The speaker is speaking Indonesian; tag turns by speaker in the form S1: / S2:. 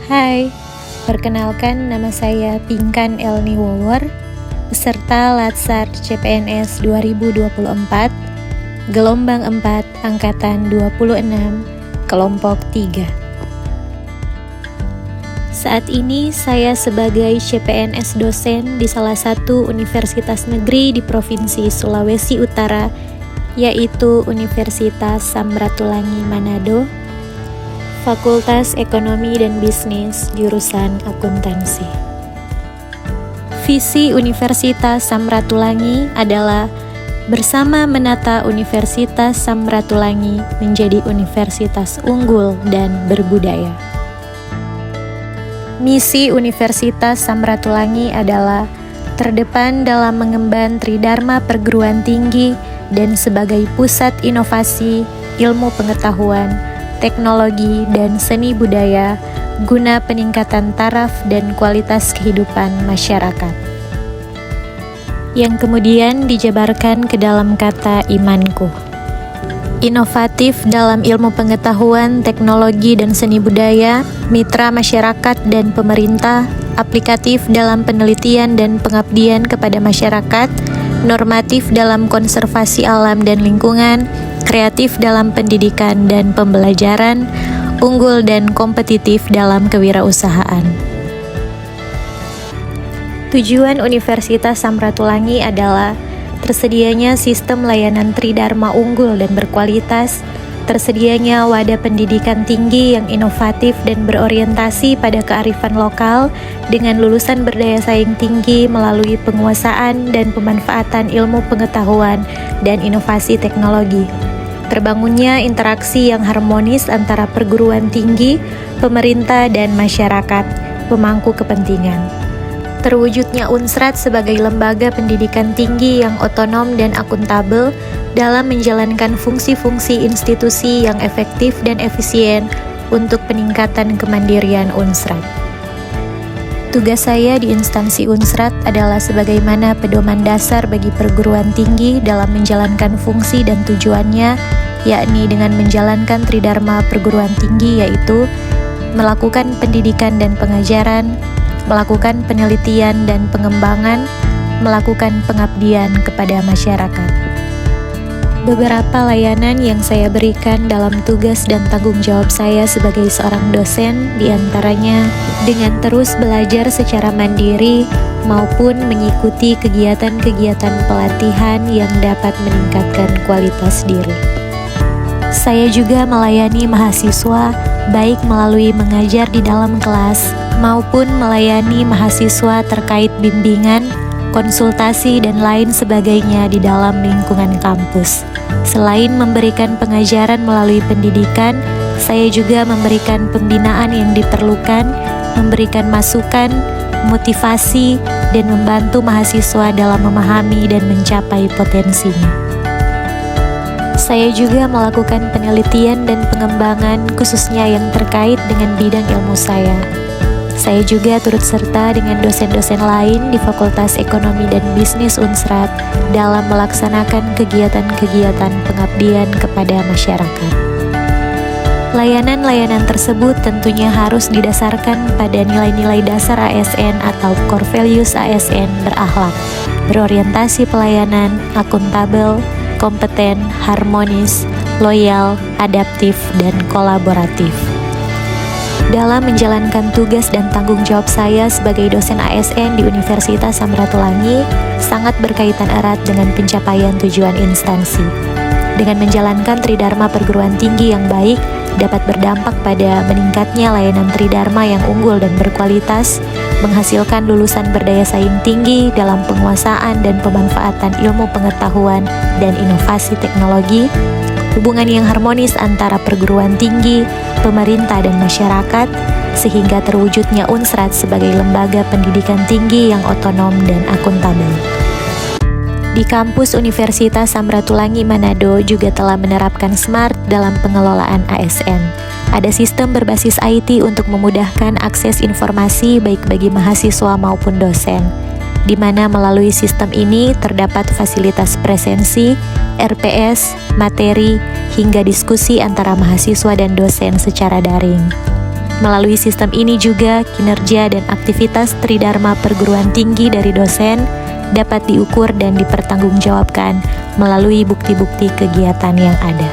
S1: Hai, perkenalkan nama saya Pinkan Elni Wowor, peserta Latsar CPNS 2024, gelombang 4, angkatan 26, kelompok 3. Saat ini saya sebagai CPNS dosen di salah satu universitas negeri di Provinsi Sulawesi Utara, yaitu Universitas Samratulangi Manado, Fakultas Ekonomi dan Bisnis, jurusan Akuntansi. Visi Universitas Samratulangi adalah bersama menata Universitas Samratulangi menjadi universitas unggul dan berbudaya. Misi Universitas Samratulangi adalah terdepan dalam mengemban Tridharma Perguruan Tinggi dan sebagai pusat inovasi, ilmu pengetahuan, teknologi, dan seni budaya guna peningkatan taraf dan kualitas kehidupan masyarakat. Yang kemudian dijabarkan ke dalam kata imanku. Inovatif dalam ilmu pengetahuan, teknologi, dan seni budaya, mitra masyarakat dan pemerintah, aplikatif dalam penelitian dan pengabdian kepada masyarakat, normatif dalam konservasi alam dan lingkungan, kreatif dalam pendidikan dan pembelajaran, unggul dan kompetitif dalam kewirausahaan. Tujuan Universitas Samratulangi adalah tersedianya sistem layanan Tridharma unggul dan berkualitas, tersedianya wadah pendidikan tinggi yang inovatif dan berorientasi pada kearifan lokal dengan lulusan berdaya saing tinggi melalui penguasaan dan pemanfaatan ilmu pengetahuan dan inovasi teknologi. Terbangunnya interaksi yang harmonis antara perguruan tinggi, pemerintah, dan masyarakat, pemangku kepentingan. Terwujudnya Unsrat sebagai lembaga pendidikan tinggi yang otonom dan akuntabel dalam menjalankan fungsi-fungsi institusi yang efektif dan efisien untuk peningkatan kemandirian Unsrat. Tugas saya di instansi Unsrat adalah sebagaimana pedoman dasar bagi perguruan tinggi dalam menjalankan fungsi dan tujuannya, yakni dengan menjalankan Tridharma perguruan tinggi, yaitu melakukan pendidikan dan pengajaran, melakukan penelitian dan pengembangan, melakukan pengabdian kepada masyarakat. Beberapa layanan yang saya berikan dalam tugas dan tanggung jawab saya sebagai seorang dosen, diantaranya dengan terus belajar secara mandiri maupun mengikuti kegiatan-kegiatan pelatihan yang dapat meningkatkan kualitas diri. Saya juga melayani mahasiswa baik melalui mengajar di dalam kelas maupun melayani mahasiswa terkait bimbingan, konsultasi, dan lain sebagainya di dalam lingkungan kampus. Selain memberikan pengajaran melalui pendidikan, saya juga memberikan pembinaan yang diperlukan, memberikan masukan, motivasi, dan membantu mahasiswa dalam memahami dan mencapai potensinya. Saya juga melakukan penelitian dan pengembangan khususnya yang terkait dengan bidang ilmu saya. Saya juga turut serta dengan dosen-dosen lain di Fakultas Ekonomi dan Bisnis Unsrat dalam melaksanakan kegiatan-kegiatan pengabdian kepada masyarakat. Layanan-layanan tersebut tentunya harus didasarkan pada nilai-nilai dasar ASN atau core values ASN berakhlak, berorientasi pelayanan, akuntabel, kompeten, harmonis, loyal, adaptif, dan kolaboratif. Dalam menjalankan tugas dan tanggung jawab saya sebagai dosen ASN di Universitas Samratulangi sangat berkaitan erat dengan pencapaian tujuan instansi. Dengan menjalankan Tridharma perguruan tinggi yang baik dapat berdampak pada meningkatnya layanan Tridharma yang unggul dan berkualitas, menghasilkan lulusan berdaya saing tinggi dalam penguasaan dan pemanfaatan ilmu pengetahuan dan inovasi teknologi, hubungan yang harmonis antara perguruan tinggi, pemerintah, dan masyarakat, sehingga terwujudnya Unsrat sebagai lembaga pendidikan tinggi yang otonom dan akuntabel. Di kampus Universitas Samratulangi Manado juga telah menerapkan SMART dalam pengelolaan ASN. Ada sistem berbasis IT untuk memudahkan akses informasi baik bagi mahasiswa maupun dosen, di mana melalui sistem ini terdapat fasilitas presensi, RPS, materi, hingga diskusi antara mahasiswa dan dosen secara daring. Melalui sistem ini juga, kinerja dan aktivitas Tridharma perguruan tinggi dari dosen dapat diukur dan dipertanggungjawabkan melalui bukti-bukti kegiatan yang ada.